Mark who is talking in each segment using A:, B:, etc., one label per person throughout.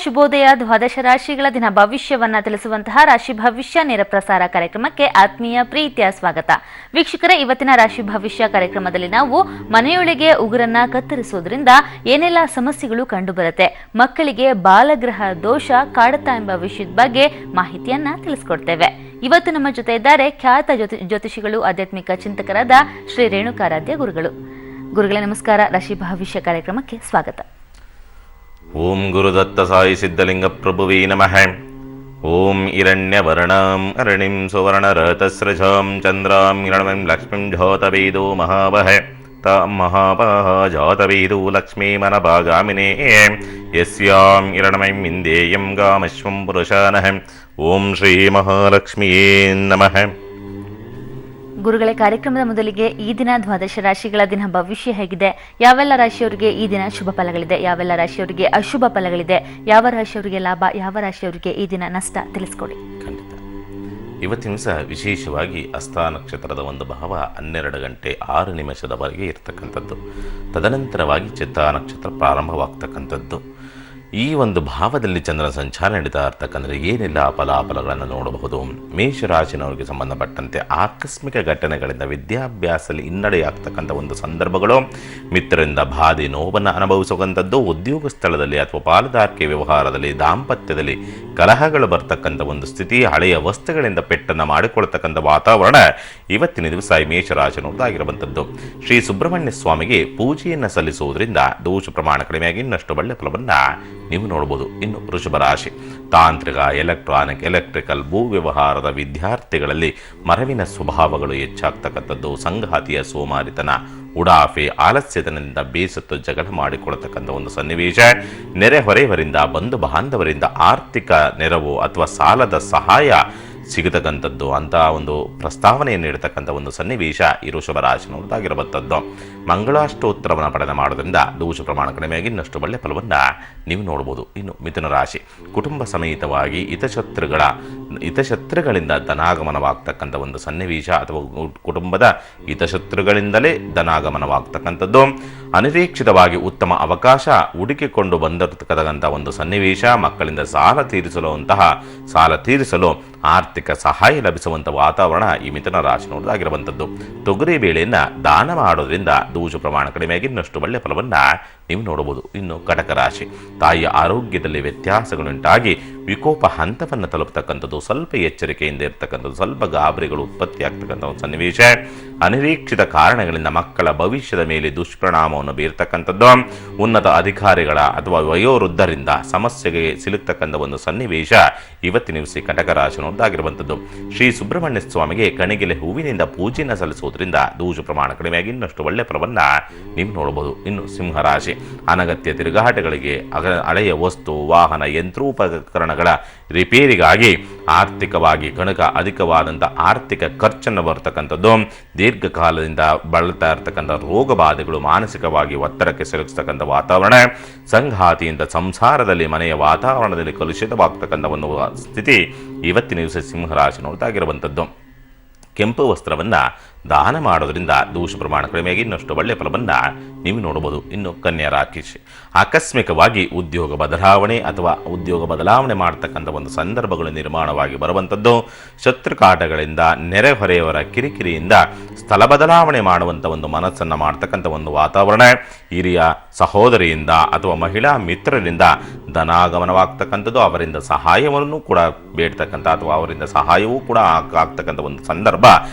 A: ಶುಭೋದಯ ದ್ವಾದಶ ರಾಶಿಗಳ ದಿನ ಭವಿಷ್ಯವನ್ನ ತಿಳಿಸುವಂತಹ ರಾಶಿ ಭವಿಷ್ಯ ನೇರ ಪ್ರಸಾರ ಕಾರ್ಯಕ್ರಮಕ್ಕೆ ಆತ್ಮೀಯ ಪ್ರೀತಿಯ ಸ್ವಾಗತ. ವೀಕ್ಷಕರೇ, ಇವತ್ತಿನ ರಾಶಿ ಭವಿಷ್ಯ ಕಾರ್ಯಕ್ರಮದಲ್ಲಿ ನಾವು ಮನೆಯೊಳಗೆ ಉಗುರನ್ನ ಕತ್ತರಿಸೋದ್ರಿಂದ ಏನೆಲ್ಲ ಸಮಸ್ಯೆಗಳು ಕಂಡುಬರುತ್ತೆ, ಮಕ್ಕಳಿಗೆ ಬಾಲಗ್ರಹ ದೋಷ ಕಾಡುತ್ತಾ ಎಂಬ ವಿಷಯದ ಬಗ್ಗೆ ಮಾಹಿತಿಯನ್ನ ತಿಳಿಸ್ಕೊಡ್ತೇವೆ. ಇವತ್ತು ನಮ್ಮ ಜೊತೆ ಇದ್ದಾರೆ ಖ್ಯಾತ ಜ್ಯೋತಿಷಿಗಳು, ಆಧ್ಯಾತ್ಮಿಕ ಚಿಂತಕರಾದ ಶ್ರೀ ರೇಣುಕಾರಾಧ್ಯ ಗುರುಗಳು. ಗುರುಗಳೇ ನಮಸ್ಕಾರ. ರಾಶಿ ಭವಿಷ್ಯ ಕಾರ್ಯಕ್ರಮಕ್ಕೆ ಸ್ವಾಗತ.
B: ಓಂ ಗುರುದತ್ತ ಸಾಯಿ ಸಿದ್ಧಲಿಂಗ ಪ್ರಭುವೇ ನಮಃ. ಓಂ ಹಿರಣ್ಯವರ್ಣಾಂ ಅರಣಿಂ ಸುವರ್ಣರತಸ್ರಜಾಂ ಚಂದ್ರಾಂ ಹಿರಣ್ಮಂ ಲಕ್ಷ್ಮೀಂ ಜಾತವೇದೋ ಮಹಾವಹ ತಾಂ ಮಹಾವಹ ಜಾತವೇದೋ ಲಕ್ಷ್ಮೀ ಮನಭಾಗಾಮಿನೇ ಯಸ್ಯಾಂ ಹಿರಣ್ಮಂ ಇಂದೇಯಂ ಗಾಮಶ್ವಂ ಪುರುಷಾನಃ. ಓಂ ಶ್ರೀ ಮಹಾಲಕ್ಷ್ಮಿಯೇ ನಮಃ.
A: ಗುರುಗಳೇ, ಕಾರ್ಯಕ್ರಮದ ಮೊದಲಿಗೆ ಈ ದಿನ ದ್ವಾದಶ ರಾಶಿಗಳ ದಿನ ಭವಿಷ್ಯ ಹೇಗಿದೆ, ಯಾವೆಲ್ಲ ರಾಶಿಯವರಿಗೆ ಈ ದಿನ ಶುಭ ಫಲಗಳಿದೆ, ಯಾವೆಲ್ಲ ರಾಶಿಯವರಿಗೆ ಅಶುಭ ಫಲಗಳಿದೆ, ಯಾವ ರಾಶಿಯವರಿಗೆ ಲಾಭ, ಯಾವ ರಾಶಿಯವರಿಗೆ ಈ ದಿನ ನಷ್ಟ, ತಿಳಿಸ್ಕೊಡಿ.
B: ಖಂಡಿತ. ಇವತ್ತಿನ ದಿವಸ ವಿಶೇಷವಾಗಿ ಹಸ್ತ ನಕ್ಷತ್ರದ ಒಂದು ಭಾವ 12 ಗಂಟೆ 6 ನಿಮಿಷದವರೆಗೆ ಇರ್ತಕ್ಕಂಥದ್ದು. ತದನಂತರವಾಗಿ ಚಿತ್ತ ನಕ್ಷತ್ರ ಪ್ರಾರಂಭವಾಗ್ತಕ್ಕಂಥದ್ದು. ಈ ಒಂದು ಭಾವದಲ್ಲಿ ಚಂದ್ರನ ಸಂಚಾರ ನಡೀತಾ ಇರ್ತಕ್ಕಂಥ ಏನೆಲ್ಲ ಫಲಾಫಲಗಳನ್ನು ನೋಡಬಹುದು. ಮೇಷರಾಶಿನವರಿಗೆ ಸಂಬಂಧಪಟ್ಟಂತೆ ಆಕಸ್ಮಿಕ ಘಟನೆಗಳಿಂದ ವಿದ್ಯಾಭ್ಯಾಸದಲ್ಲಿ ಹಿನ್ನಡೆಯಾಗ್ತಕ್ಕಂಥ ಒಂದು ಸಂದರ್ಭಗಳು, ಮಿತ್ರರಿಂದ ಬಾಧೆ ನೋವನ್ನು ಅನುಭವಿಸುವಂಥದ್ದು, ಉದ್ಯೋಗ ಸ್ಥಳದಲ್ಲಿ ಅಥವಾ ಪಾಲುದಾರಿಕೆ ವ್ಯವಹಾರದಲ್ಲಿ, ದಾಂಪತ್ಯದಲ್ಲಿ ಕಲಹಗಳು ಬರ್ತಕ್ಕಂಥ ಒಂದು ಸ್ಥಿತಿ, ಹಳೆಯ ವಸ್ತುಗಳಿಂದ ಪೆಟ್ಟನ್ನು ಮಾಡಿಕೊಳ್ತಕ್ಕಂಥ ವಾತಾವರಣ ಇವತ್ತಿನ ದಿವಸ ಮೇಷರಾಶಿನವರದಾಗಿರುವಂಥದ್ದು. ಶ್ರೀ ಸುಬ್ರಹ್ಮಣ್ಯ ಸ್ವಾಮಿಗೆ ಪೂಜೆಯನ್ನು ಸಲ್ಲಿಸುವುದರಿಂದ ದೋಷ ಪ್ರಮಾಣ ಕಡಿಮೆಯಾಗಿ ಇನ್ನಷ್ಟು ಒಳ್ಳೆಯ ಫಲವನ್ನು ನೀವು ನೋಡ್ಬೋದು. ಇನ್ನು ವೃಷಭ ರಾಶಿ, ತಾಂತ್ರಿಕ, ಎಲೆಕ್ಟ್ರಾನಿಕ್, ಎಲೆಕ್ಟ್ರಿಕಲ್, ಭೂ ವ್ಯವಹಾರದ ವಿದ್ಯಾರ್ಥಿಗಳಲ್ಲಿ ಮರವಿನ ಸ್ವಭಾವಗಳು ಹೆಚ್ಚಾಗ್ತಕ್ಕಂಥದ್ದು, ಸಂಗಾತಿಯ ಸೋಮಾರಿತನ, ಉಡಾಫೆ, ಆಲಸ್ಯತನದಿಂದ ಬೇಸತ್ತು ಜಗಳ ಮಾಡಿಕೊಳ್ತಕ್ಕಂಥ ಒಂದು ಸನ್ನಿವೇಶ, ನೆರೆಹೊರೆಯವರಿಂದ ಬಂಧು ಬಾಂಧವರಿಂದ ಆರ್ಥಿಕ ನೆರವು ಅಥವಾ ಸಾಲದ ಸಹಾಯ ಸಿಗತಕ್ಕಂಥದ್ದು ಅಂತ ಒಂದು ಪ್ರಸ್ತಾವನೆಯನ್ನು ನೀಡತಕ್ಕಂಥ ಒಂದು ಸನ್ನಿವೇಶ ಈ ವೃಷಭ ರಾಶಿನವರದಾಗಿರುವಂಥದ್ದು. ಮಂಗಳಾಷ್ಟೋತ್ತರವನ್ನು ಪಠನೆ ಮಾಡೋದ್ರಿಂದ ದೋಷ ಪ್ರಮಾಣ ಕಡಿಮೆಯಾಗಿ ಇನ್ನಷ್ಟು ಒಳ್ಳೆಯ ಫಲವನ್ನು ನೀವು ನೋಡ್ಬೋದು. ಇನ್ನು ಮಿಥುನ ರಾಶಿ, ಕುಟುಂಬ ಸಮೇತವಾಗಿ ಹಿತಶತ್ರುಗಳಿಂದ ಧನಾಗಮನವಾಗ್ತಕ್ಕಂಥ ಒಂದು ಸನ್ನಿವೇಶ ಅಥವಾ ಕುಟುಂಬದ ಹಿತಶತ್ರುಗಳಿಂದಲೇ ಧನಾಗಮನವಾಗ್ತಕ್ಕಂಥದ್ದು. ಅನಿರೀಕ್ಷಿತವಾಗಿ ಉತ್ತಮ ಅವಕಾಶ ಹುಡುಕಿಕೊಂಡು ಬಂದಿರತಕ್ಕಂಥ ಒಂದು ಸನ್ನಿವೇಶ, ಮಕ್ಕಳಿಂದ ಸಾಲ ತೀರಿಸಲು ಆರ್ಥಿಕ ಸಹಾಯ ಲಭಿಸುವಂಥ ವಾತಾವರಣ ಈ ಮಿಥುನ ರಾಶಿನವರದಾಗಿರುವಂಥದ್ದು. ತೊಗರಿ ಬೇಳೆಯನ್ನು ದಾನ ಮಾಡೋದ್ರಿಂದ ದೋಷ ಪ್ರಮಾಣ ಕಡಿಮೆಯಾಗಿ ಇನ್ನಷ್ಟು ಒಳ್ಳೆಯ ಫಲವನ್ನು ನೀವು ನೋಡಬಹುದು. ಇನ್ನು ಕಟಕ ರಾಶಿ, ತಾಯಿಯ ಆರೋಗ್ಯದಲ್ಲಿ ವ್ಯತ್ಯಾಸಗಳುಂಟಾಗಿ ವಿಕೋಪ ಹಂತವನ್ನು ತಲುಪತಕ್ಕಂಥದ್ದು, ಸ್ವಲ್ಪ ಎಚ್ಚರಿಕೆಯಿಂದ ಇರತಕ್ಕಂಥದ್ದು, ಸ್ವಲ್ಪ ಗಾಬರಿಗಳು ಉತ್ಪತ್ತಿಯಾಗ್ತಕ್ಕಂಥ ಒಂದು ಸನ್ನಿವೇಶ, ಅನಿರೀಕ್ಷಿತ ಕಾರಣಗಳಿಂದ ಮಕ್ಕಳ ಭವಿಷ್ಯದ ಮೇಲೆ ದುಷ್ಪರಿಣಾಮವನ್ನು ಬೀರ್ತಕ್ಕಂಥದ್ದು, ಉನ್ನತ ಅಧಿಕಾರಿಗಳ ಅಥವಾ ವಯೋವೃದ್ಧರಿಂದ ಸಮಸ್ಯೆಗೆ ಸಿಲುಕ್ತಕ್ಕಂಥ ಒಂದು ಸನ್ನಿವೇಶ ಇವತ್ತಿನ ದಿವಸ ಕಟಕ ರಾಶಿನವರದಾಗಿರುವಂಥದ್ದು. ಶ್ರೀ ಸುಬ್ರಹ್ಮಣ್ಯ ಸ್ವಾಮಿಗೆ ಕಣಿಗೆಲೆ ಹೂವಿನಿಂದ ಪೂಜೆಯನ್ನು ಸಲ್ಲಿಸುವುದರಿಂದ ದೋಷ ಪ್ರಮಾಣ ಕಡಿಮೆಯಾಗಿ ಇನ್ನಷ್ಟು ಒಳ್ಳೆಯ ಫಲವನ್ನು ನೀವು ನೋಡಬಹುದು. ಇನ್ನು ಸಿಂಹರಾಶಿ, ಅನಗತ್ಯ ತಿರುಗಾಟಗಳಿಗೆ, ಹಳೆಯ ವಸ್ತು ವಾಹನ ಯಂತ್ರೋಪಕರಣಗಳ ರಿಪೇರಿಗಾಗಿ ಆರ್ಥಿಕವಾಗಿ ಅಧಿಕವಾದಂಥ ಆರ್ಥಿಕ ಖರ್ಚನ್ನು ಬರ್ತಕ್ಕಂಥದ್ದು, ದೀರ್ಘಕಾಲದಿಂದ ಬಳಲ್ತಾ ಇರತಕ್ಕಂಥ ರೋಗ ಬಾಧೆಗಳು, ಮಾನಸಿಕವಾಗಿ ಒತ್ತಡಕ್ಕೆ ಸಿಲುಕಿಸ್ತಕ್ಕಂಥ ವಾತಾವರಣ, ಸಂಗಾತಿಯಿಂದ ಸಂಸಾರದಲ್ಲಿ ಮನೆಯ ವಾತಾವರಣದಲ್ಲಿ ಕಲುಷಿತವಾಗ್ತಕ್ಕಂಥ ಒಂದು ಸ್ಥಿತಿ ಇವತ್ತಿನ ದಿವಸ ಸಿಂಹರಾಶಿನವರದಾಗಿರುವಂಥದ್ದು. ಕೆಂಪು ವಸ್ತ್ರವನ್ನು ದಾನ ಮಾಡೋದ್ರಿಂದ ದೋಷ ಪ್ರಮಾಣ ಕಡಿಮೆಯಾಗಿ ಇನ್ನಷ್ಟು ಒಳ್ಳೆಯ ಫಲವನ್ನು ನೀವು ನೋಡಬಹುದು. ಇನ್ನು ಕನ್ಯಾ ರಾಶಿ, ಆಕಸ್ಮಿಕವಾಗಿ ಉದ್ಯೋಗ ಬದಲಾವಣೆ ಮಾಡತಕ್ಕಂಥ ಒಂದು ಸನ್ನಿವೇಶಗಳು ನಿರ್ಮಾಣವಾಗಿ ಬರುವಂಥದ್ದು, ಶತ್ರುಕಾಟಗಳಿಂದ, ನೆರೆಹೊರೆಯವರ ಕಿರಿಕಿರಿಯಿಂದ ಸ್ಥಳ ಬದಲಾವಣೆ ಮಾಡುವಂಥ ಒಂದು ಮನಸ್ಸನ್ನು ಮಾಡ್ತಕ್ಕಂಥ ಒಂದು ವಾತಾವರಣ, ಹಿರಿಯ ಸಹೋದರಿಯಿಂದ ಅಥವಾ ಮಹಿಳಾ ಮಿತ್ರರಿಂದ ಧನಾಗಮನವಾಗ್ತಕ್ಕಂಥದ್ದು, ಅವರಿಂದ ಸಹಾಯವನ್ನು ಕೂಡ ಬೇಡ್ತಕ್ಕಂಥ ಅಥವಾ ಅವರಿಂದ ಸಹಾಯವೂ ಕೂಡ ಆಗ್ತಕ್ಕಂಥ ಒಂದು ಸಂದರ್ಭ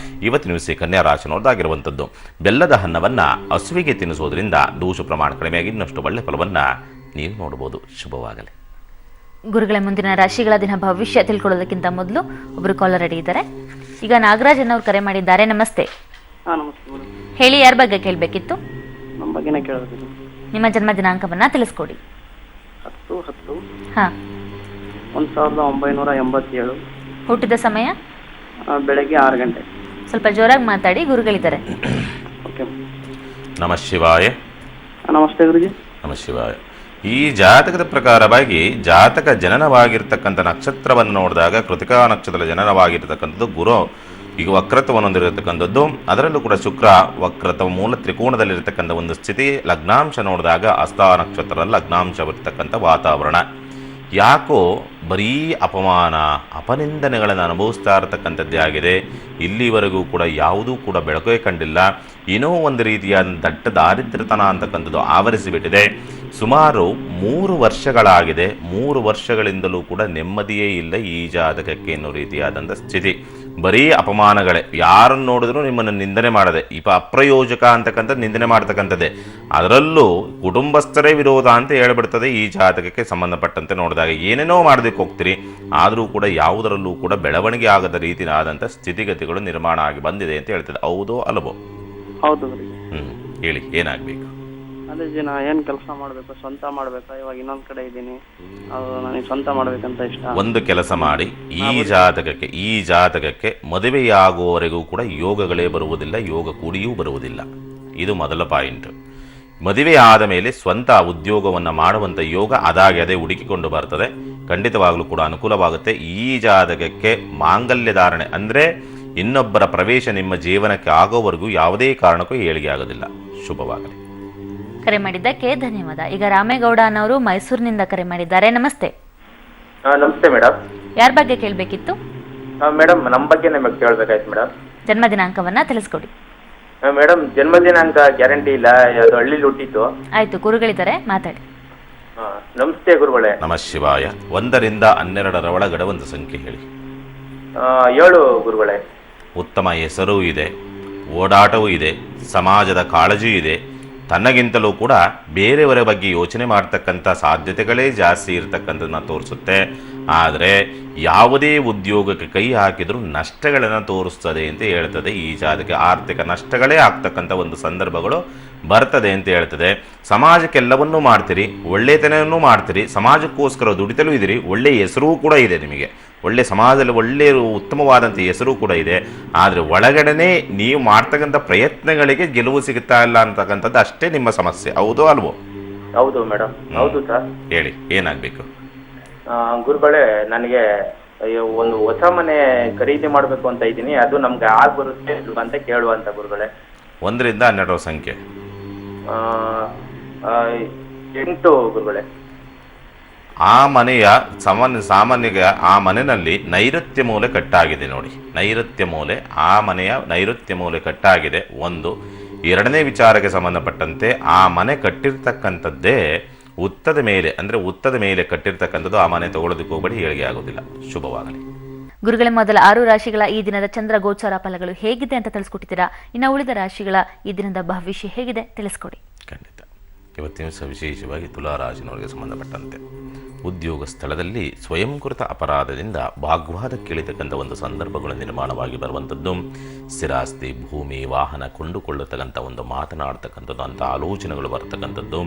B: ಇವತ್ತಿನ ದಿವಸ ಕನ್ಯಾ ರಾಶಿನವರದಾಗಿರುವಂಥದ್ದು. ಬೆಲ್ಲದ ಅನ್ನವನ್ನು ಹಸುವಿಗೆ ತಿನ್ನಿಸೋದ್ರಿಂದ ದೋಷ ಪ್ರಮಾಣ ಕಡಿಮೆಯಾಗಿ ಇನ್ನಷ್ಟು ಒಳ್ಳೆಯ ಫಲವನ್ನು ನೀವು ನೋಡಬಹುದು. ಶುಭವಾಗಲಿ.
A: ಗುರುಗಳ ಮುಂದಿನ ರಾಶಿಗಳ ದಿನ ಭವಿಷ್ಯ ತಿಳ್ಕೊಳ್ಳೋದಕ್ಕಿಂತ ಮೊದಲು ಒಬ್ಬರು ಕಾಲರ್ ರೆಡಿ ಇದ್ದಾರೆ. ಈಗ ನಾಗರಾಜ್ ಅನ್ನೋರು ಕರೆ ಮಾಡಿದ್ದಾರೆ. ನಮಸ್ತೆ. ಹೇಳಿ, ಯಾರ ಬಗ್ಗೆ ಕೇಳಬೇಕಿತ್ತು?
C: ನಮ್ಮ ಬಗ್ಗೆನೇ ಕೇಳಬೇಕು.
A: ನಿಮ್ಮ ಜನ್ಮ ದಿನಾಂಕವನ್ನ ತಿಳಿಸ್ಕೊಡಿ.
C: 10/10/1987.
A: ಹುಟ್ಟಿದ ಸಮಯ
C: ಬೆಳಗ್ಗೆ 6 ಗಂಟೆ.
A: ಸ್ವಲ್ಪ ಜೋರಾಗಿ ಮಾತಾಡಿ, ಗುರುಗಳಿದ್ದಾರೆ.
B: ನಮಃ ಶಿವಾಯ.
C: ನಮಸ್ತೆ ಗುರುಜಿ.
B: ನಮಃ ಶಿವಾಯ. ಈ ಜಾತಕದ ಪ್ರಕಾರವಾಗಿ ಜಾತಕ ಜನನವಾಗಿರ್ತಕ್ಕಂಥ ನಕ್ಷತ್ರವನ್ನು ನೋಡಿದಾಗ ಕೃತಿಕಾ ನಕ್ಷತ್ರದ ಜನನವಾಗಿರ್ತಕ್ಕಂಥದ್ದು ಗುರು ಈಗ ವಕ್ರತ್ವವನ್ನು ಹೊಂದಿರತಕ್ಕಂಥದ್ದು. ಅದರಲ್ಲೂ ಕೂಡ ಶುಕ್ರ ವಕ್ರತ್ವ ಮೂಲ ತ್ರಿಕೋಣದಲ್ಲಿರ್ತಕ್ಕಂಥ ಒಂದು ಸ್ಥಿತಿ. ಲಗ್ನಾಂಶ ನೋಡಿದಾಗ ಹಸ್ತ ನಕ್ಷತ್ರದ ಲಗ್ನಾಂಶವಿರ್ತಕ್ಕಂಥ ವಾತಾವರಣ. ಯಾಕೋ ಬರೀ ಅಪಮಾನ ಅಪನಿಂದನೆಗಳನ್ನು ಅನುಭವಿಸ್ತಾ ಇರತಕ್ಕಂಥದ್ದೇ ಆಗಿದೆ. ಇಲ್ಲಿವರೆಗೂ ಕೂಡ ಯಾವುದೂ ಕೂಡ ಬೆಳಕೇ ಕಂಡಿಲ್ಲ. ಏನೋ ಒಂದು ರೀತಿಯ ದಟ್ಟ ದಾರಿದ್ರ್ಯತನ ಅಂತಕ್ಕಂಥದ್ದು ಆವರಿಸಿಬಿಟ್ಟಿದೆ. ಸುಮಾರು 3 ವರ್ಷಗಳಾಗಿದೆ. 3 ವರ್ಷಗಳಿಂದಲೂ ಕೂಡ ನೆಮ್ಮದಿಯೇ ಇಲ್ಲ ಈ ಜಾತಕಕ್ಕೆ ಅನ್ನೋ ರೀತಿಯಾದಂಥ ಸ್ಥಿತಿ. ಬರೀ ಅಪಮಾನಗಳೇ, ಯಾರನ್ನು ನೋಡಿದ್ರೂ ನಿಮ್ಮನ್ನು ನಿಂದನೆ ಮಾಡದೆ, ಅಪ್ರಯೋಜಕ ಅಂತಕ್ಕಂಥದ್ದು ನಿಂದನೆ ಮಾಡ್ತಕ್ಕಂಥದ್ದೇ. ಅದರಲ್ಲೂ ಕುಟುಂಬಸ್ಥರೇ ವಿರೋಧ ಅಂತ ಹೇಳ್ಬಿಡ್ತದೆ ಈ ಜಾತಕಕ್ಕೆ ಸಂಬಂಧಪಟ್ಟಂತೆ ನೋಡಿದಾಗ. ಏನೇನೋ ಮಾಡೋದಕ್ಕೆ ಹೋಗ್ತೀರಿ, ಆದರೂ ಕೂಡ ಯಾವುದರಲ್ಲೂ ಕೂಡ ಬೆಳವಣಿಗೆ ಆಗದ ರೀತಿಯಾದಂಥ ಸ್ಥಿತಿಗತಿಗಳು ನಿರ್ಮಾಣ ಆಗಿ ಬಂದಿದೆ ಅಂತ ಹೇಳ್ತದೆ. ಹೌದೋ ಅಲ್ಲವೋ?
C: ಹೌದು ಗುರುಜಿ.
B: ಹೇಳಿ, ಏನಾಗಬೇಕು?
C: ಅದೇ ಜಿ, ನಾ ಏನು ಕೆಲಸ ಮಾಡಬೇಕು? ಸ್ವಂತ ಮಾಡಬೇಕಾ? ಇವಾಗ ಇನ್ನೊಂದು ಕಡೆ ಇದ್ದೀನಿ, ಅದು ನನಗೆ ಸ್ವಂತ ಮಾಡ್ಬೇಕಂತ ಇಷ್ಟ.
B: ಒಂದು ಕೆಲಸ ಮಾಡಿ, ಈ ಜಾತಕಕ್ಕೆ ಮದುವೆಯಾಗುವವರೆಗೂ ಕೂಡ ಯೋಗಗಳೇ ಬರುವುದಿಲ್ಲ, ಯೋಗ ಕೂಡಿಯೂ ಬರುವುದಿಲ್ಲ. ಇದು ಮೊದಲ ಪಾಯಿಂಟ್. ಮದುವೆ ಆದ ಮೇಲೆ ಸ್ವಂತ ಉದ್ಯೋಗವನ್ನು ಮಾಡುವಂಥ ಯೋಗ ಅದಾಗೆ ಅದೇ ಹುಡುಕಿಕೊಂಡು ಬರ್ತದೆ. ಖಂಡಿತವಾಗಲೂ ಕೂಡ ಅನುಕೂಲವಾಗುತ್ತೆ. ಈ ಜಾತಕಕ್ಕೆ ಮಾಂಗಲ್ಯ ಧಾರಣೆ ಅಂದರೆ ಇನ್ನೊಬ್ಬರ ಪ್ರವೇಶ ನಿಮ್ಮ ಜೀವನಕ್ಕೆ ಆಗೋವರೆಗೂ ಯಾವುದೇ ಕಾರಣಕ್ಕೂ ಏಳಿಗೆ ಆಗೋದಿಲ್ಲ. ಶುಭವಾಗಲಿ.
A: ಕರೆ ಮಾಡಿದ್ದಕ್ಕೆ ಧನ್ಯವಾದ. ಈಗ ರಾಮೇಗೌಡ ಅನ್ನೋರು ಮೈಸೂರಿನಿಂದ ಕರೆ ಮಾಡಿದ್ದಾರೆ. ನಮಸ್ತೆ.
D: ನಮಸ್ತೆ ಮೇಡಮ್.
A: ಯಾರ ಬಗ್ಗೆ ಕೇಳಬೇಕಿತ್ತು?
D: ಮೇಡಮ್, ನಮ್ಮ ಬಗ್ಗೆ ನಿಮಗೆ ಕೇಳಬೇಕಾಯ್ತು ಮೇಡಮ್.
A: ಜನ್ಮ ದಿನಾಂಕವನ್ನ ತಿಳಿಸ್ಕೊಡಿ.
D: ಮೇಡಮ್, ಜನ್ಮ ದಿನಾಂಕ ಗ್ಯಾರಂಟಿ ಇಲ್ಲ, ಅದು ಹಳ್ಳಿಲಿ ಹುಟ್ಟಿದ್ದು.
A: ಆಯ್ತು, ಗುರುಗಳಿದ್ದಾರೆ, ಮಾತಾಡಿ.
D: ನಮಸ್ತೆ ಗುರುಗಳೇ.
B: ನಮಃ ಶಿವಾಯ. 1 ರಿಂದ 12 ಒಳಗಡೆ ಒಂದು ಸಂಖ್ಯೆ ಹೇಳಿ.
D: 7 ಗುರುಗಳೇ.
B: ಉತ್ತಮ ಹೆಸರೂ ಇದೆ, ಓಡಾಟವೂ ಇದೆ, ಸಮಾಜದ ಕಾಳಜಿ ಇದೆ. ತನ್ನಗಿಂತಲೂ ಕೂಡ ಬೇರೆಯವರ ಬಗ್ಗೆ ಯೋಚನೆ ಮಾಡ್ತಕ್ಕಂಥ ಸಾಧ್ಯತೆಗಳೇ ಜಾಸ್ತಿ ಇರತಕ್ಕಂಥದ್ದನ್ನ ತೋರಿಸುತ್ತೆ. ಆದರೆ ಯಾವುದೇ ಉದ್ಯೋಗಕ್ಕೆ ಕೈ ಹಾಕಿದರೂ ನಷ್ಟಗಳನ್ನು ತೋರಿಸ್ತದೆ ಅಂತ ಹೇಳ್ತದೆ ಈ ಜಾತಕ. ಆರ್ಥಿಕ ನಷ್ಟಗಳೇ ಆಗ್ತಕ್ಕಂಥ ಒಂದು ಸಂದರ್ಭಗಳು ಬರ್ತದೆ ಅಂತ ಹೇಳ್ತದೆ. ಸಮಾಜಕ್ಕೆಲ್ಲವನ್ನೂ ಮಾಡ್ತೀರಿ, ಒಳ್ಳೆತನವನ್ನೂ ಮಾಡ್ತೀರಿ, ಸಮಾಜಕ್ಕೋಸ್ಕರ ದುಡಿತಲೂ ಇದ್ದೀರಿ, ಒಳ್ಳೆಯ ಹೆಸರೂ ಕೂಡ ಇದೆ ನಿಮಗೆ, ಒಳ್ಳೆ ಸಮಾಜದಲ್ಲಿ ಒಳ್ಳೆಯ ಉತ್ತಮವಾದಂಥ ಹೆಸರು ಕೂಡ ಇದೆ. ಆದರೆ ಒಳಗಡೆನೇ ನೀವು ಮಾಡ್ತಕ್ಕಂಥ ಪ್ರಯತ್ನಗಳಿಗೆ ಗೆಲುವು ಸಿಗುತ್ತಾ ಇಲ್ಲ ಅಂತಕ್ಕಂಥದ್ದು ಅಷ್ಟೇ ನಿಮ್ಮ ಸಮಸ್ಯೆ. ಹೌದೋ ಅಲ್ವೋ?
D: ಹೌದು ಮೇಡಮ್. ಹೌದು ಸರ್.
B: ಹೇಳಿ, ಏನಾಗಬೇಕು?
D: ಗುರುಗಳೇ, ನನಗೆ ಒಂದು ಹೊಸ ಮನೆ ಖರೀದಿ ಮಾಡಬೇಕು ಅಂತ ಇದ್ದೀನಿ. ಅದು ನಮ್ಗೆ ಬರುತ್ತೆ ಅಂತ ಕೇಳುವಂತ ಗುರುಗಳೇ.
B: 1 ರಿಂದ 12 ಸಂಖ್ಯೆ.
D: 8 ಗುರುಗಳೇ.
B: ಆ ಮನೆಯ ಸಾಮಾನ್ಯ ಆ ಮನೆಯಲ್ಲಿ ನೈಋತ್ಯ ಮೂಲೆ ಕಟ್ಟಾಗಿದೆ ನೋಡಿ. ನೈಋತ್ಯ ಮೂಲೆ, ಆ ಮನೆಯ ನೈಋತ್ಯ ಮೂಲೆ ಕಟ್ಟಾಗಿದೆ. 1. 2ನೇ ವಿಚಾರಕ್ಕೆ ಸಂಬಂಧಪಟ್ಟಂತೆ ಆ ಮನೆ ಕಟ್ಟಿರ್ತಕ್ಕಂಥದ್ದೇ ಉತ್ತದ ಮೇಲೆ, ಅಂದರೆ ಉತ್ತದ ಮೇಲೆ ಕಟ್ಟಿರ್ತಕ್ಕಂಥದ್ದು. ಆ ಮನೆ ತಗೊಳ್ಳೋದಕ್ಕೆ ಹೋಗಬೇಡಿ, ಏಳಿಗೆ ಆಗೋದಿಲ್ಲ. ಶುಭವಾಗಲಿ.
A: ಗುರುಗಳ ಮೊದಲ 6 ರಾಶಿಗಳ ಈ ದಿನದ ಚಂದ್ರ ಗೋಚಾರ ಫಲಗಳು ಹೇಗಿದೆ ಅಂತ ತಿಳಿಸ್ಕೊಟ್ಟಿದ್ದೀರಾ. ಇನ್ನು ಉಳಿದ ರಾಶಿಗಳ ಈ ದಿನದ ಭವಿಷ್ಯ ಹೇಗಿದೆ ತಿಳಿಸ್ಕೊಡಿ.
B: ಖಂಡಿತ. ಇವತ್ತಿನ ವಿಶೇಷವಾಗಿ ತುಲಾರಾಶಿನವರಿಗೆ ಸಂಬಂಧಪಟ್ಟಂತೆ ಉದ್ಯೋಗ ಸ್ಥಳದಲ್ಲಿ ಸ್ವಯಂಕೃತ ಅಪರಾಧದಿಂದ ವಾಗ್ವಾದಕ್ಕೆ ಇಳಿತಕ್ಕಂಥ ಒಂದು ಸಂದರ್ಭಗಳು ನಿರ್ಮಾಣವಾಗಿ ಬರುವಂಥದ್ದು. ಸ್ಥಿರಾಸ್ತಿ, ಭೂಮಿ, ವಾಹನ ಕೊಂಡುಕೊಳ್ಳತಕ್ಕಂಥ ಒಂದು ಮಾತನಾಡ್ತಕ್ಕಂಥದ್ದು ಅಂಥ ಆಲೋಚನೆಗಳು ಬರ್ತಕ್ಕಂಥದ್ದು.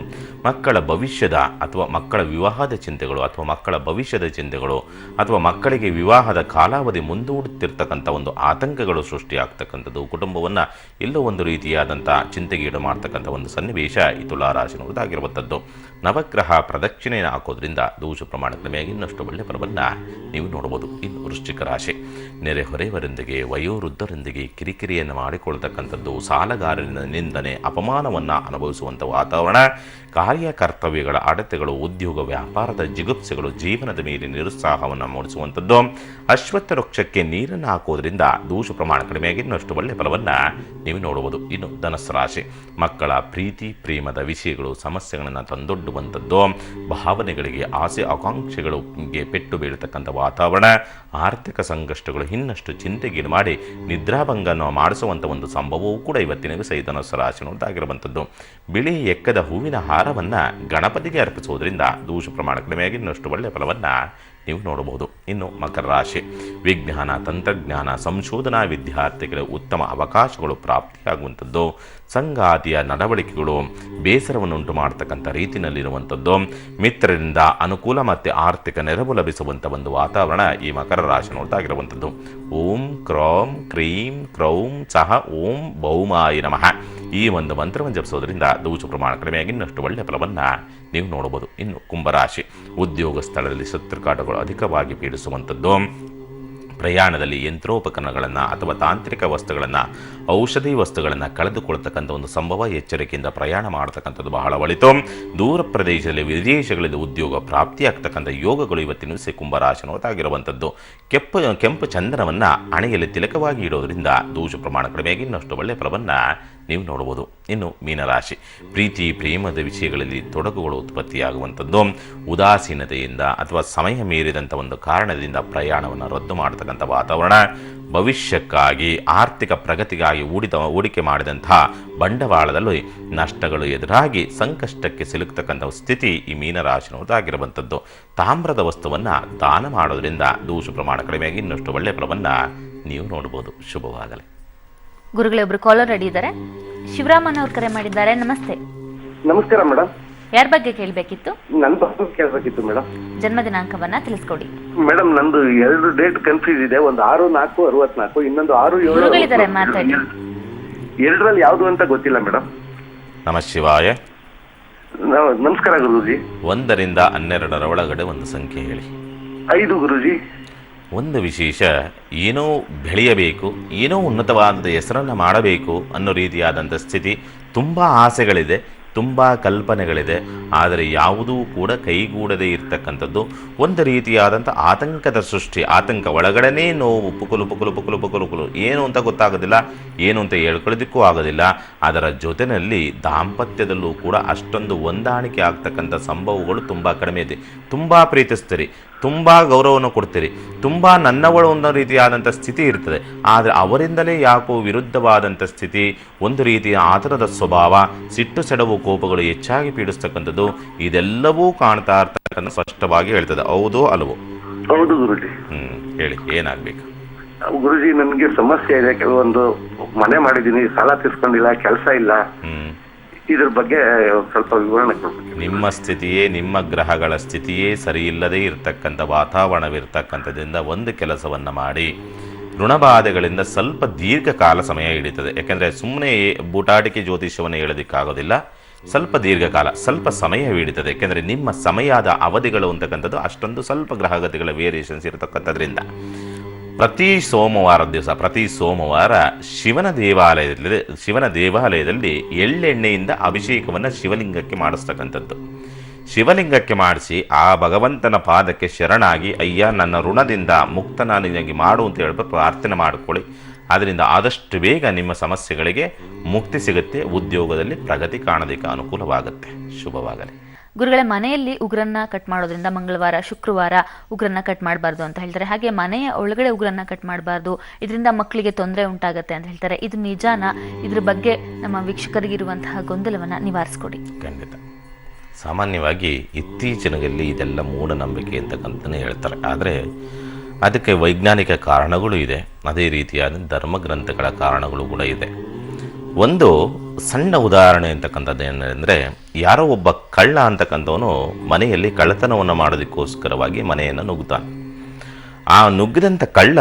B: ಮಕ್ಕಳ ಭವಿಷ್ಯದ ಅಥವಾ ಮಕ್ಕಳ ವಿವಾಹದ ಚಿಂತೆಗಳು ಅಥವಾ ಮಕ್ಕಳ ಭವಿಷ್ಯದ ಚಿಂತೆಗಳು ಅಥವಾ ಮಕ್ಕಳಿಗೆ ವಿವಾಹದ ಕಾಲಾವಧಿ ಮುಂದೂಡುತ್ತಿರ್ತಕ್ಕಂಥ ಒಂದು ಆತಂಕಗಳು ಸೃಷ್ಟಿಯಾಗ್ತಕ್ಕಂಥದ್ದು. ಕುಟುಂಬವನ್ನು ಎಲ್ಲೋ ಒಂದು ರೀತಿಯಾದಂಥ ಚಿಂತೆಗೀಡು ಮಾಡ್ತಕ್ಕಂಥ ಒಂದು ಸನ್ನಿವೇಶ ಈ ತುಲಾರಾಶಿನವರದಾಗಿರುವಂಥದ್ದು. ನವಗ್ರಹ ಪ್ರದಕ್ಷಿಣೆಯನ್ನು ಹಾಕೋದ್ರಿಂದ ದೋಷ ಪ್ರಮಾಣ ಕ್ರಮೆಯಾಗಿ ಇನ್ನಷ್ಟು ಒಳ್ಳೆಯ ಫಲವನ್ನು ನೀವು ನೋಡಬಹುದು. ಇನ್ನು ವೃಶ್ಚಿಕ ರಾಶಿ, ನೆರೆಹೊರೆಯವರೊಂದಿಗೆ ವಯೋವೃದ್ಧರೊಂದಿಗೆ ಕಿರಿಕಿರಿಯನ್ನು ಮಾಡಿಕೊಳ್ತಕ್ಕಂಥದ್ದು, ಸಾಲಗಾರರಿಂದ ನಿಂದನೆ ಅಪಮಾನವನ್ನು ಅನುಭವಿಸುವಂಥ ವಾತಾವರಣ, ಕಾರ್ಯಕರ್ತವ್ಯಗಳ ಅಡೆತಗಳು, ಉದ್ಯೋಗ ವ್ಯಾಪಾರದ ಜಿಗುಪ್ಸೆಗಳು, ಜೀವನದ ಮೇಲೆ ನಿರುತ್ಸಾಹವನ್ನು ಮೂಡಿಸುವಂಥದ್ದು. ಅಶ್ವತ್ಥ ವೃಕ್ಷಕ್ಕೆ ನೀರನ್ನು ಹಾಕೋದ್ರಿಂದ ದೋಷ ಪ್ರಮಾಣ ಕಡಿಮೆಯಾಗಿ ಇನ್ನಷ್ಟು ಒಳ್ಳೆಯ ಫಲವನ್ನು ನೀವು ನೋಡಬಹುದು. ಇನ್ನು ಧನಸ್ಸು ರಾಶಿ, ಮಕ್ಕಳ ಪ್ರೀತಿ ಪ್ರೇಮದ ವಿಷಯಗಳು ಸಮಸ್ಯೆಗಳನ್ನು ತಂದೊಡ್ಡುವಂಥದ್ದು, ಭಾವನೆಗಳಿಗೆ ಆಸೆ ಆಕಾಂಕ್ಷೆಗಳಿಗೆ ಪೆಟ್ಟು ಬೀಳತಕ್ಕಂಥ ವಾತಾವರಣ, ಆರ್ಥಿಕ ಸಂಕಷ್ಟಗಳು ಇನ್ನಷ್ಟು ಚಿಂತೆಗೀಡು ಮಾಡಿ ನಿದ್ರಾಭಂಗವನ್ನು ಮಾಡಿಸುವಂಥ ಒಂದು ಸಂಭವವೂ ಕೂಡ ಇವತ್ತಿನ ಧನಸ್ಸು ರಾಶಿನದ್ದಾಗಿರುವಂಥದ್ದು. ಬಿಳಿ ಎಕ್ಕದ ಹೂವಿನ ಹಾರವನ್ನು ಗಣಪತಿಗೆ ಅರ್ಪಿಸುವುದರಿಂದ ದೋಷ ಪ್ರಮಾಣ ಕಡಿಮೆಯಾಗಿ ಇನ್ನಷ್ಟು ಒಳ್ಳೆಯ ಫಲವನ್ನು ನೀವು ನೋಡಬಹುದು. ಇನ್ನು ಮಕರ ರಾಶಿ, ವಿಜ್ಞಾನ ತಂತ್ರಜ್ಞಾನ ಸಂಶೋಧನಾ ವಿದ್ಯಾರ್ಥಿಗಳ ಉತ್ತಮ ಅವಕಾಶಗಳು ಪ್ರಾಪ್ತಿಯಾಗುವಂಥದ್ದು, ಸಂಗಾತಿಯ ನಡವಳಿಕೆಗಳು ಬೇಸರವನ್ನುಂಟು ಮಾಡ್ತಕ್ಕಂಥ ರೀತಿಯಲ್ಲಿರುವಂಥದ್ದು, ಮಿತ್ರರಿಂದ ಅನುಕೂಲ ಮತ್ತು ಆರ್ಥಿಕ ನೆರವು ಲಭಿಸುವಂಥ ಒಂದು ವಾತಾವರಣ ಈ ಮಕರ ರಾಶಿನದ್ದಾಗಿರುವಂಥದ್ದು. ಓಂ ಕ್ರೌಂ ಕ್ರೀಂ ಕ್ರೌಂ ಸಹ ಓಂ ಭೌಮಾಯ ನಮಃ ಈ ಒಂದು ಮಂತ್ರವನ್ನು ಜಪಿಸೋದ್ರಿಂದ ದೋಷ ಪ್ರಮಾಣ ಕಡಿಮೆಯಾಗಿ ಇನ್ನಷ್ಟು ಒಳ್ಳೆಯ ಫಲವನ್ನು ನೀವು ನೋಡಬಹುದು. ಇನ್ನು ಕುಂಭರಾಶಿ, ಉದ್ಯೋಗ ಸ್ಥಳದಲ್ಲಿ ಶತ್ರುಕಾಟಗಳು ಅಧಿಕವಾಗಿ ಪೀಡಿಸುವಂಥದ್ದು, ಪ್ರಯಾಣದಲ್ಲಿ ಯಂತ್ರೋಪಕರಣಗಳನ್ನು ಅಥವಾ ತಾಂತ್ರಿಕ ವಸ್ತುಗಳನ್ನು ಔಷಧಿ ವಸ್ತುಗಳನ್ನು ಕಳೆದುಕೊಳ್ತಕ್ಕಂಥ ಒಂದು ಸಂಭವ. ಎಚ್ಚರಿಕೆಯಿಂದ ಪ್ರಯಾಣ ಮಾಡತಕ್ಕಂಥದ್ದು ಬಹಳ ಒಳಿತು. ದೂರ ಪ್ರದೇಶದಲ್ಲಿ ವಿದೇಶಗಳಲ್ಲಿ ಉದ್ಯೋಗ ಪ್ರಾಪ್ತಿಯಾಗ್ತಕ್ಕಂಥ ಯೋಗಗಳು ಇವತ್ತಿನ ದಿವಸ ಕುಂಭರಾಶಿನವರಾಗಿರುವಂಥದ್ದು. ಕೆಂಪು ಚಂದನವನ್ನು ಹಣೆಯಲ್ಲಿ ತಿಲಕವಾಗಿ ಇಡೋದ್ರಿಂದ ದೋಷ ಪ್ರಮಾಣ ಕಡಿಮೆಯಾಗಿ ಇನ್ನಷ್ಟು ಒಳ್ಳೆಯ ಫಲವನ್ನು ನೀವು ನೋಡ್ಬೋದು. ಇನ್ನು ಮೀನರಾಶಿ, ಪ್ರೀತಿ ಪ್ರೇಮದ ವಿಷಯಗಳಲ್ಲಿ ತೊಡಕುಗಳು ಉತ್ಪತ್ತಿಯಾಗುವಂಥದ್ದು. ಉದಾಸೀನತೆಯಿಂದ ಅಥವಾ ಸಮಯ ಮೀರಿದಂಥ ಒಂದು ಕಾರಣದಿಂದ ಪ್ರಯಾಣವನ್ನು ರದ್ದು ಮಾಡತಕ್ಕಂಥ ವಾತಾವರಣ. ಭವಿಷ್ಯಕ್ಕಾಗಿ ಆರ್ಥಿಕ ಪ್ರಗತಿಗಾಗಿ ಹೂಡಿಕೆ ಮಾಡಿದಂತಹ ಬಂಡವಾಳದಲ್ಲಿ ನಷ್ಟಗಳು ಎದುರಾಗಿ ಸಂಕಷ್ಟಕ್ಕೆ ಸಿಲುಕ್ತಕ್ಕಂಥ ಸ್ಥಿತಿ ಈ ಮೀನರಾಶಿನವರಾಗಿರುವಂಥದ್ದು. ತಾಮ್ರದ ವಸ್ತುವನ್ನು ದಾನ ಮಾಡೋದ್ರಿಂದ ದೋಷ ಪ್ರಮಾಣ ಕಡಿಮೆಯಾಗಿ ಇನ್ನಷ್ಟು ಒಳ್ಳೆಯ ಫಲವನ್ನು ನೀವು ನೋಡ್ಬೋದು. ಶುಭವಾಗಲಿ.
A: ಗುರುಗಳೇ, ಒಬ್ರು ಕಾಲರ್ ರೆಡಿ ಇದ್ದಾರೆ. ಶಿವರಾಮನ್ ಅವ್ರು ಕರೆ ಮಾಡಿದ್ದಾರೆ. ನಮಸ್ತೆ.
E: ನಮಸ್ಕಾರ ಮೇಡಮ್.
A: ಯಾರ ಬಗ್ಗೆ ಕೇಳಬೇಕಿತ್ತು?
E: ನನ್ನ ಬಗ್ಗೆ ಕೇಳಬೇಕಿತ್ತು ಮೇಡಮ್.
A: ಜನ್ಮ ದಿನಾಂಕವನ್ನ ತಿಳಿಸ್ಕೊಡಿ.
E: ಮೇಡಮ್, ನಂದು 2 ಡೇಟ್ ಕನ್ಫ್ಯೂಸ್ ಇದೆ. ಒಂದು 6/4/64, ಇನ್ನೊಂದು 6/7.
A: ಗುರುಗಳಿದ್ದಾರೆ, ಮಾತಾಡಿ.
E: 2ರಲ್ಲಿ ಯಾವುದು ಅಂತ ಗೊತ್ತಿಲ್ಲ ಮೇಡಮ್.
B: ನಮಃ ಶಿವಾಯ.
E: ನಮಸ್ಕಾರ ಗುರುಜಿ.
B: 1ರಿಂದ 12ರ ಒಳಗಡೆ ಒಂದು ಸಂಖ್ಯೆ ಹೇಳಿ.
E: 5 ಗುರುಜಿ.
B: ಒಂದು ವಿಶೇಷ, ಏನೋ ಬೆಳೆಯಬೇಕು, ಏನೋ ಉನ್ನತವಾದ ಹೆಸರನ್ನು ಮಾಡಬೇಕು ಅನ್ನೋ ರೀತಿಯಾದಂಥ ಸ್ಥಿತಿ. ತುಂಬ ಆಸೆಗಳಿದೆ, ತುಂಬ ಕಲ್ಪನೆಗಳಿದೆ, ಆದರೆ ಯಾವುದೂ ಕೂಡ ಕೈಗೂಡದೇ ಇರತಕ್ಕಂಥದ್ದು. ಒಂದು ರೀತಿಯಾದಂಥ ಆತಂಕದ ಸೃಷ್ಟಿ. ಆತಂಕ ಒಳಗಡೆನೇ ನೋವು, ಪುಕುಲು ಏನು ಅಂತ ಗೊತ್ತಾಗೋದಿಲ್ಲ, ಏನು ಅಂತ ಹೇಳ್ಕೊಳ್ಳೋದಕ್ಕೂ ಆಗೋದಿಲ್ಲ. ಅದರ ಜೊತೆಯಲ್ಲಿ ದಾಂಪತ್ಯದಲ್ಲೂ ಕೂಡ ಅಷ್ಟೊಂದು ಹೊಂದಾಣಿಕೆ ಆಗ್ತಕ್ಕಂಥ ಸಂಭವಗಳು ತುಂಬ ಕಡಿಮೆ ಇದೆ. ತುಂಬ ಪ್ರೀತಿಸ್ತೀರಿ, ತುಂಬ ಗೌರವವನ್ನು ಕೊಡ್ತೀರಿ, ತುಂಬ ನನ್ನವಳು ಅನ್ನೋ ರೀತಿಯಾದಂಥ ಸ್ಥಿತಿ ಇರ್ತದೆ. ಆದರೆ ಅವರಿಂದಲೇ ಯಾಕೋ ವಿರುದ್ಧವಾದಂಥ ಸ್ಥಿತಿ, ಒಂದು ರೀತಿಯ ಆತರದ ಸ್ವಭಾವ, ಸಿಟ್ಟು ಸೆಡವು ಕೋಪಗಳು ಹೆಚ್ಚಾಗಿ ಪೀಡಿಸ್ತಕ್ಕಂಥದ್ದು, ಇದೆಲ್ಲವೂ ಕಾಣ್ತಾ ಇರ್ತಕ್ಕಂಥ ಸ್ಪಷ್ಟವಾಗಿ ಹೇಳ್ತದೆ. ಹೌದು ಅಲ್ವೋ?
E: ಹೌದು ಗುರುಜಿ.
B: ಹೇಳಿ, ಏನಾಗಬೇಕು?
E: ಗುರುಜಿ, ನನಗೆ ಸಮಸ್ಯೆ ಇದೆ. ಕೆಲವೊಂದು ಮನೆ ಮಾಡಿದ್ದೀನಿ, ಸಾಲ ತೀರ್ಸ್ಕೊಂಡಿಲ್ಲ, ಕೆಲಸ ಇಲ್ಲ. ಇದ್ರ ಬಗ್ಗೆ ಸ್ವಲ್ಪ ವಿವರಣೆ ಕೊಡ್ಬೇಕು.
B: ನಿಮ್ಮ ಸ್ಥಿತಿಯೇ, ನಿಮ್ಮ ಗ್ರಹಗಳ ಸ್ಥಿತಿಯೇ ಸರಿ ಇಲ್ಲದೆ ಇರತಕ್ಕಂಥ ವಾತಾವರಣವಿರ್ತಕ್ಕಂಥದ್ರಿಂದ ಒಂದು ಕೆಲಸವನ್ನು ಮಾಡಿ. ಋಣಬಾಧೆಗಳಿಂದ ಸ್ವಲ್ಪ ದೀರ್ಘಕಾಲ ಸಮಯ ಹಿಡಿತದೆ. ಯಾಕೆಂದರೆ ಸುಮ್ಮನೆ ಬೂಟಾಟಿಕೆ ಜ್ಯೋತಿಷ್ಯವನ್ನು ಹೇಳೋದಕ್ಕಾಗೋದಿಲ್ಲ. ಸ್ವಲ್ಪ ದೀರ್ಘಕಾಲ, ಸ್ವಲ್ಪ ಸಮಯ ಹಿಡಿತದೆ. ಯಾಕೆಂದರೆ ನಿಮ್ಮ ಸಮಯದ ಅವಧಿಗಳು ಅಂತಕ್ಕಂಥದ್ದು ಅಷ್ಟೊಂದು ಸ್ವಲ್ಪ ಗ್ರಹಗತಿಗಳ ವೇರಿಯೇಷನ್ಸ್ ಇರತಕ್ಕಂಥದ್ರಿಂದ ಪ್ರತಿ ಸೋಮವಾರ ಶಿವನ ದೇವಾಲಯದಲ್ಲಿ ಎಳ್ಳೆಣ್ಣೆಯಿಂದ ಅಭಿಷೇಕವನ್ನು ಶಿವಲಿಂಗಕ್ಕೆ ಮಾಡಿಸ್ತಕ್ಕಂಥದ್ದು. ಶಿವಲಿಂಗಕ್ಕೆ ಮಾಡಿಸಿ ಆ ಭಗವಂತನ ಪಾದಕ್ಕೆ ಶರಣಾಗಿ, ಅಯ್ಯ ನನ್ನ ಋಣದಿಂದ ಮುಕ್ತನಾಗಿ ಮಾಡು ಅಂತ ಹೇಳ್ಬಿಟ್ಟು ಪ್ರಾರ್ಥನೆ ಮಾಡಿಕೊಳ್ಳಿ. ಅದರಿಂದ ಆದಷ್ಟು ಬೇಗ ನಿಮ್ಮ ಸಮಸ್ಯೆಗಳಿಗೆ ಮುಕ್ತಿ ಸಿಗುತ್ತೆ. ಉದ್ಯೋಗದಲ್ಲಿ ಪ್ರಗತಿ ಕಾಣೋದಕ್ಕೆ ಅನುಕೂಲವಾಗುತ್ತೆ. ಶುಭವಾಗಲಿ.
A: ಗುರುಗಳ, ಮನೆಯಲ್ಲಿ ಉಗುರನ್ನ ಕಟ್ ಮಾಡೋದ್ರಿಂದ ಮಂಗಳವಾರ ಶುಕ್ರವಾರ ಉಗುರನ್ನ ಕಟ್ ಮಾಡಬಾರ್ದು ಅಂತ ಹೇಳ್ತಾರೆ. ಹಾಗೆ ಮನೆಯ ಒಳಗಡೆ ಉಗುರನ್ನ ಕಟ್ ಮಾಡಬಾರ್ದು, ಇದರಿಂದ ಮಕ್ಕಳಿಗೆ ತೊಂದರೆ ಉಂಟಾಗುತ್ತೆ ಅಂತ ಹೇಳ್ತಾರೆ. ಇದು ನಿಜಾನ? ಇದ್ರ ಬಗ್ಗೆ ನಮ್ಮ ವೀಕ್ಷಕರಿಗಿರುವಂತಹ ಗೊಂದಲವನ್ನ ನಿವಾರಿಸ್ಕೊಡಿ.
B: ಖಂಡಿತ. ಸಾಮಾನ್ಯವಾಗಿ ಇತ್ತೀಚಿನಲ್ಲಿ ಇದೆಲ್ಲ ಮೂಢನಂಬಿಕೆ ಅಂತಕ್ಕಂತಲೇ ಹೇಳ್ತಾರೆ. ಆದರೆ ಅದಕ್ಕೆ ವೈಜ್ಞಾನಿಕ ಕಾರಣಗಳು ಇದೆ, ಅದೇ ರೀತಿಯಾದ ಧರ್ಮಗ್ರಂಥಗಳ ಕಾರಣಗಳು ಕೂಡ ಇದೆ. ಒಂದು ಸಣ್ಣ ಉದಾಹರಣೆ ಅಂತಕ್ಕಂಥದ್ದು ಏನಂದರೆ, ಯಾರೋ ಒಬ್ಬ ಕಳ್ಳ ಅಂತಕ್ಕಂಥವನು ಮನೆಯಲ್ಲಿ ಕಳ್ಳತನವನ್ನು ಮಾಡೋದಕ್ಕೋಸ್ಕರವಾಗಿ ಮನೆಯನ್ನು ನುಗ್ಗುತ್ತಾನೆ. ಆ ನುಗ್ಗಿದಂಥ ಕಳ್ಳ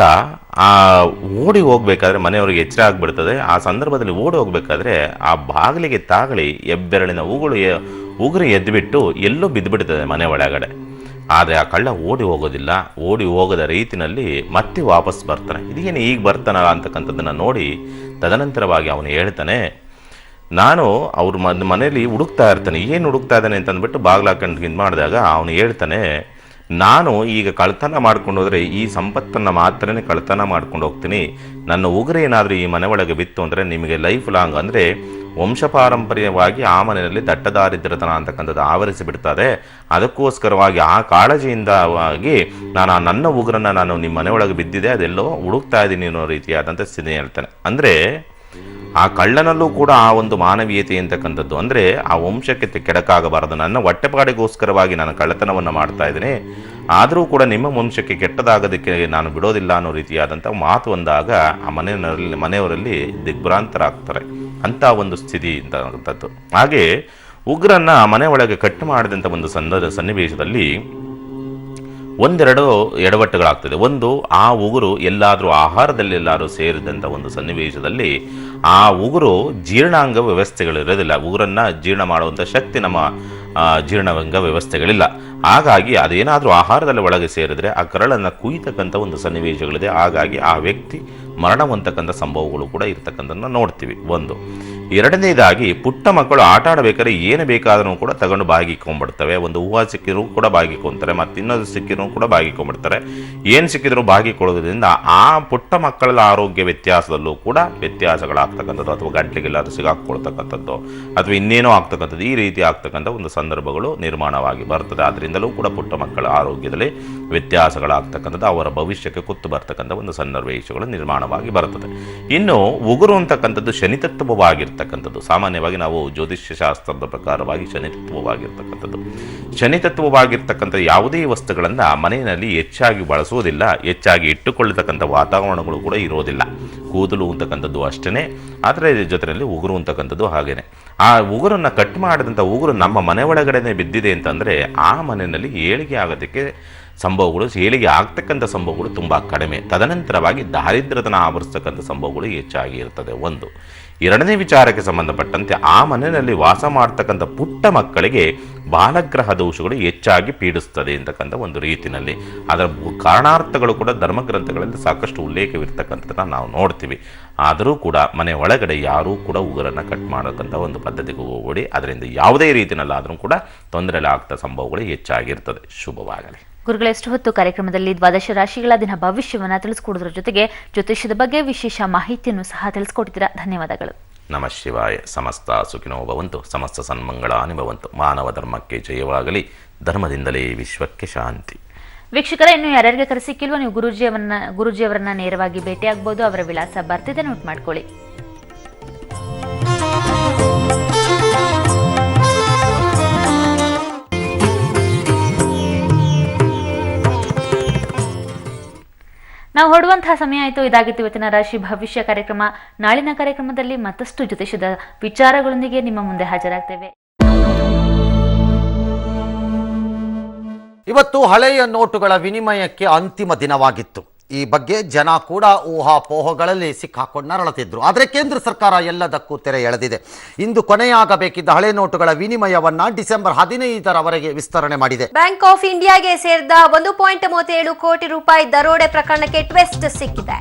B: ಓಡಿ ಹೋಗ್ಬೇಕಾದ್ರೆ ಮನೆಯವರಿಗೆ ಎಚ್ಚರ ಆಗಿಬಿಡ್ತದೆ. ಆ ಸಂದರ್ಭದಲ್ಲಿ ಓಡಿ ಹೋಗ್ಬೇಕಾದ್ರೆ ಆ ಬಾಗಿಲಿಗೆ ತಾಗಲಿ ಹೆಬ್ಬೆರಳಿನ ಉಗುರು ಎದ್ದುಬಿಟ್ಟು ಎಲ್ಲೋ ಬಿದ್ದುಬಿಡ್ತದೆ ಮನೆ ಒಳಗಡೆ. ಆದರೆ ಆ ಕಳ್ಳ ಓಡಿ ಹೋಗೋದಿಲ್ಲ. ಓಡಿ ಹೋಗದ ರೀತಿಯಲ್ಲಿ ಮತ್ತೆ ವಾಪಸ್ ಬರ್ತಾನೆ. ಇದೇನು ಈಗ ಬರ್ತಾನಲ್ಲ ಅಂತಕ್ಕಂಥದ್ದನ್ನು ನೋಡಿ ತದನಂತರವಾಗಿ ಅವನು ಹೇಳ್ತಾನೆ, ನಾನು ಅವ್ರ ಮನೇಲಿ ಹುಡುಕ್ತಾ ಇರ್ತಾನೆ. ಏನು ಹುಡುಕ್ತಾ ಇದ್ದಾನೆ ಅಂತಂದ್ಬಿಟ್ಟು ಬಾಗಿಲು ಹಾಕೊಂಡು ಇದು ಮಾಡಿದಾಗ ಅವನು ಹೇಳ್ತಾನೆ, ನಾನು ಈಗ ಕಳ್ತನ ಮಾಡ್ಕೊಂಡು ಹೋದರೆ ಈ ಸಂಪತ್ತನ್ನು ಮಾತ್ರನೇ ಕಳ್ತನ ಮಾಡ್ಕೊಂಡು ಹೋಗ್ತೀನಿ. ನನ್ನ ಉಗುರು ಏನಾದರೂ ಈ ಮನೆ ಒಳಗೆ ಬಿತ್ತು ಅಂದರೆ ನಿಮಗೆ ಲೈಫ್ ಲಾಂಗ್, ಅಂದರೆ ವಂಶಪಾರಂಪರ್ಯವಾಗಿ ಆ ಮನೆಯಲ್ಲಿ ದಟ್ಟದಾರಿದ್ರತನ ಅಂತಕ್ಕಂಥದ್ದು ಆವರಿಸಿ ಬಿಡ್ತದೆ. ಅದಕ್ಕೋಸ್ಕರವಾಗಿ ಆ ಕಾಳಜಿಯಿಂದವಾಗಿ ನನ್ನ ಉಗುರನ್ನು ನಾನು ನಿಮ್ಮ ಮನೆ ಒಳಗೆ ಬಿದ್ದಿದೆ, ಅದೆಲ್ಲೋ ಹುಡುಕ್ತಾ ಇದ್ದೀನಿ ಅನ್ನೋ ರೀತಿಯಾದಂಥ ಸ್ಥಿತಿ ಹೇಳ್ತಾನೆ. ಅಂದರೆ ಆ ಕಳ್ಳನಲ್ಲೂ ಕೂಡ ಆ ಒಂದು ಮಾನವೀಯತೆ ಅಂತಕ್ಕಂಥದ್ದು, ಅಂದರೆ ಆ ವಂಶಕ್ಕೆ ಕೆಡಕಾಗಬಾರದು, ನನ್ನ ಹೊಟ್ಟೆಪಾಡಿಗೋಸ್ಕರವಾಗಿ ನಾನು ಕಳ್ಳತನವನ್ನು ಮಾಡ್ತಾ ಇದ್ದೀನಿ, ಆದರೂ ಕೂಡ ನಿಮ್ಮ ವಂಶಕ್ಕೆ ಕೆಟ್ಟದಾಗೋದಕ್ಕೆ ನಾನು ಬಿಡೋದಿಲ್ಲ ಅನ್ನೋ ರೀತಿಯಾದಂಥ ಮಾತು ಬಂದಾಗ ಆ ಮನೆಯವರಲ್ಲಿ ದಿಗ್ಭ್ರಾಂತರಾಗ್ತಾರೆ. ಅಂಥ ಒಂದು ಸ್ಥಿತಿ ಅಂತಕ್ಕಂಥದ್ದು. ಹಾಗೆ ಉಗ್ರನ್ನ ಮನೆ ಒಳಗೆ ಕಟ್ಟು ಮಾಡಿದಂಥ ಒಂದು ಸನ್ನಿವೇಶದಲ್ಲಿ ಒಂದೆರಡು ಎಡವಟ್ಟುಗಳಾಗ್ತದೆ. ಒಂದು, ಆ ಉಗುರು ಎಲ್ಲಾದರೂ ಆಹಾರದಲ್ಲಿ ಎಲ್ಲಾದರೂ ಸೇರಿದಂಥ ಒಂದು ಸನ್ನಿವೇಶದಲ್ಲಿ ಆ ಉಗುರು ಜೀರ್ಣಾಂಗ ವ್ಯವಸ್ಥೆಗಳಿರೋದಿಲ್ಲ. ಉಗುರನ್ನು ಜೀರ್ಣ ಮಾಡುವಂಥ ಶಕ್ತಿ ನಮ್ಮ ಜೀರ್ಣಾಂಗ ವ್ಯವಸ್ಥೆಗಳಿಲ್ಲ. ಹಾಗಾಗಿ ಅದೇನಾದರೂ ಆಹಾರದಲ್ಲಿ ಒಳಗೆ ಸೇರಿದ್ರೆ ಆ ಕರಳನ್ನು ಕುಯ್ತಕ್ಕಂಥ ಒಂದು ಸನ್ನಿವೇಶಗಳಿದೆ. ಹಾಗಾಗಿ ಆ ವ್ಯಕ್ತಿ ಮರಣ ಹೊಂದತಕ್ಕಂಥ ಸಂಭವಗಳು ಕೂಡ ಇರ್ತಕ್ಕಂಥದ್ದನ್ನು ನೋಡ್ತೀವಿ. ಒಂದು. ಎರಡನೇದಾಗಿ ಪುಟ್ಟ ಮಕ್ಕಳು ಆಟ ಆಡಬೇಕಾದ್ರೆ ಏನು ಬೇಕಾದರೂ ಕೂಡ ತಗೊಂಡು ಬಾಗಿಕೊಂಡ್ಬಿಡ್ತವೆ. ಒಂದು ಹೂವು ಸಿಕ್ಕಿದ್ರು ಕೂಡ ಬಾಗಿಕೊಂತಾರೆ, ಮತ್ತು ಇನ್ನೊಂದು ಸಿಕ್ಕಿದ್ರು ಕೂಡ ಬಾಗಿಕೊಂಡ್ಬಿಡ್ತಾರೆ. ಏನು ಸಿಕ್ಕಿದ್ರು ಬಾಗಿಕೊಳ್ಳೋದ್ರಿಂದ ಆ ಪುಟ್ಟ ಮಕ್ಕಳ ಆರೋಗ್ಯ ವ್ಯತ್ಯಾಸದಲ್ಲೂ ಕೂಡ ವ್ಯತ್ಯಾಸಗಳಾಗ್ತಕ್ಕಂಥದ್ದು, ಅಥವಾ ಗಂಟೆಗೆಲ್ಲಾದ್ರೂ ಸಿಗಾಕ್ಕೊಳ್ತಕ್ಕಂಥದ್ದು, ಅಥವಾ ಇನ್ನೇನೋ ಆಗ್ತಕ್ಕಂಥದ್ದು, ಈ ರೀತಿ ಆಗ್ತಕ್ಕಂಥ ಒಂದು ಸಂದರ್ಭಗಳು ನಿರ್ಮಾಣವಾಗಿ ಬರ್ತದೆ. ಅದರಿಂದಲೂ ಕೂಡ ಪುಟ್ಟ ಮಕ್ಕಳ ಆರೋಗ್ಯದಲ್ಲಿ ವ್ಯತ್ಯಾಸಗಳಾಗ್ತಕ್ಕಂಥದ್ದು, ಅವರ ಭವಿಷ್ಯಕ್ಕೆ ಕುತ್ತು ಬರ್ತಕ್ಕಂಥ ಒಂದು ಸನ್ನಿವೇಶಗಳು ನಿರ್ಮಾಣವಾಗಿ ಬರ್ತದೆ. ಇನ್ನು ಉಗುರು ಅಂತಕ್ಕಂಥದ್ದು ಶನಿತತ್ವವಾಗಿರ್ತಕ್ಕಂಥದ್ದು. ಸಾಮಾನ್ಯವಾಗಿ ನಾವು ಜ್ಯೋತಿಷ್ಯ ಶಾಸ್ತ್ರದ ಪ್ರಕಾರವಾಗಿ ಶನಿತತ್ವವಾಗಿರ್ತಕ್ಕಂಥದ್ದು. ಶನಿತತ್ವವಾಗಿರ್ತಕ್ಕಂಥ ಯಾವುದೇ ವಸ್ತುಗಳನ್ನು ಮನೆಯಲ್ಲಿ ಹೆಚ್ಚಾಗಿ ಬಳಸುವುದಿಲ್ಲ, ಹೆಚ್ಚಾಗಿ ಇಟ್ಟುಕೊಳ್ಳತಕ್ಕಂಥ ವಾತಾವರಣಗಳು ಕೂಡ ಇರೋದಿಲ್ಲ. ಕೂದಲು ಅಂತಕ್ಕಂಥದ್ದು ಅಷ್ಟೇ, ಆದರೆ ಜೊತೆಯಲ್ಲಿ ಉಗುರು ಅಂತಕ್ಕಂಥದ್ದು ಹಾಗೇನೆ. ಆ ಉಗುರನ್ನು ಕಟ್ ಮಾಡಿದಂಥ ಉಗುರು ನಮ್ಮ ಮನೆ ಒಳಗಡೆ ಬಿದ್ದಿದೆ ಅಂತಂದರೆ ಆ ಮನೆಯಲ್ಲಿ ಏಳಿಗೆ ಆಗೋದಕ್ಕೆ ಸಂಭವಗಳು, ಏಳಿಗೆ ಆಗ್ತಕ್ಕಂಥ ಸಂಭವಗಳು ತುಂಬ ಕಡಿಮೆ. ತದನಂತರವಾಗಿ ದಾರಿದ್ರ್ಯತನ ಆವರಿಸ್ತಕ್ಕಂಥ ಸಂಭವಗಳು ಹೆಚ್ಚಾಗಿ ಇರ್ತದೆ. ಒಂದು. ಎರಡನೇ ವಿಚಾರಕ್ಕೆ ಸಂಬಂಧಪಟ್ಟಂತೆ ಆ ಮನೆಯಲ್ಲಿ ವಾಸ ಮಾಡ್ತಕ್ಕಂಥ ಪುಟ್ಟ ಮಕ್ಕಳಿಗೆ ಬಾಲಗ್ರಹ ದೋಷಗಳು ಹೆಚ್ಚಾಗಿ ಪೀಡಿಸ್ತದೆ ಅಂತಕ್ಕಂಥ ಒಂದು ರೀತಿಯಲ್ಲಿ ಅದರ ಕಾರಣಾರ್ಥಗಳು ಕೂಡ ಧರ್ಮಗ್ರಂಥಗಳಲ್ಲಿ ಸಾಕಷ್ಟು ಉಲ್ಲೇಖವಿರ್ತಕ್ಕಂಥದ್ದನ್ನು ನಾವು ನೋಡ್ತೀವಿ. ಆದರೂ ಕೂಡ ಮನೆ ಒಳಗಡೆ ಯಾರೂ ಕೂಡ ಉಗುರನ್ನು ಕಟ್ ಮಾಡತಕ್ಕಂಥ ಒಂದು ಪದ್ಧತಿಗೆ ಹೋಗಬೇಡಿ. ಅದರಿಂದ ಯಾವುದೇ ರೀತಿಯಲ್ಲಾದರೂ ಕೂಡ ತೊಂದರೆ ಆಗ್ತಾ ಸಂಭವಗಳು ಹೆಚ್ಚಾಗಿರ್ತದೆ. ಶುಭವಾಗಲಿ.
A: ಗುರುಗಳ ಎಷ್ಟು ಹೊತ್ತು ಕಾರ್ಯಕ್ರಮದಲ್ಲಿ ದ್ವಾದಶ ರಾಶಿಗಳ ದಿನ ಭವಿಷ್ಯವನ್ನ ತಿಳಿಸ್ಕೊಡೋದ್ರ ಜೊತೆಗೆ ಜ್ಯೋತಿಷ್ಯದ ಬಗ್ಗೆ ವಿಶೇಷ ಮಾಹಿತಿಯನ್ನು ಸಹ ತಿಳಿಸ್ಕೊಡ್ತೀರಾ. ಧನ್ಯವಾದಗಳು.
B: ನಮಃ ಶಿವಾಯ. ಸಮಸ್ತ ಸುಖಿನೋ ಭವಂತು, ಸಮಸ್ತ ಸನ್ಮಂಗಳಾನಿ ಭವಂತು. ಮಾನವ ಧರ್ಮಕ್ಕೆ ಜಯವಾಗಲಿ. ಧರ್ಮದಿಂದಲೇ ವಿಶ್ವಕ್ಕೆ ಶಾಂತಿ.
A: ವೀಕ್ಷಕರೇ, ಇನ್ನು ಯಾರ್ಯಾರಿಗೆ ಕರೆಸಿಕ್ಕಿಲ್ವೋ ನೀವು ಗುರೂಜಿಯವರನ್ನ ನೇರವಾಗಿ ಭೇಟಿಯಾಗಬಹುದು. ಅವರ ವಿಳಾಸ ಬರ್ತಿದೆ, ನೋಟ್ ಮಾಡ್ಕೊಳ್ಳಿ. ನಾವು ಹೊರಡುವಂತಹ ಸಮಯ ಆಯಿತು. ಇದಾಗಿತ್ತು ಇವತ್ತಿನ ರಾಶಿ ಭವಿಷ್ಯ ಕಾರ್ಯಕ್ರಮ. ನಾಳಿನ ಕಾರ್ಯಕ್ರಮದಲ್ಲಿ ಮತ್ತಷ್ಟು ಜ್ಯೋತಿಷದ ವಿಚಾರಗಳೊಂದಿಗೆ ನಿಮ್ಮ ಮುಂದೆ ಹಾಜರಾಗ್ತೇವೆ.
F: ಇವತ್ತು ಹಳೆಯ ನೋಟುಗಳ ವಿನಿಮಯಕ್ಕೆ ಅಂತಿಮ ದಿನವಾಗಿತ್ತು. ಈ ಬಗ್ಗೆ ಜನ ಕೂಡ ಊಹಾಪೋಹಗಳಲ್ಲಿ ಸಿಕ್ಕಾಕೊಂಡು ನರಳುತ್ತಿದ್ರು. ಆದರೆ ಕೇಂದ್ರ ಸರ್ಕಾರ ಎಲ್ಲದಕ್ಕೂ ತೆರೆ ಎಳೆದಿದೆ. ಇಂದು ಕೊನೆಯಾಗಬೇಕಿದ್ದ ಹಳೆ ನೋಟುಗಳ ವಿನಿಮಯವನ್ನ ಡಿಸೆಂಬರ್ 15ರವರೆಗೆ ವಿಸ್ತರಣೆ ಮಾಡಿದೆ.
G: ಬ್ಯಾಂಕ್ ಆಫ್ ಇಂಡಿಯಾಗೆ ಸೇರಿದ 1.37 ಕೋಟಿ ರೂಪಾಯಿ ದರೋಡೆ ಪ್ರಕರಣಕ್ಕೆ ಟ್ವಿಸ್ಟ್ ಸಿಕ್ಕಿದೆ.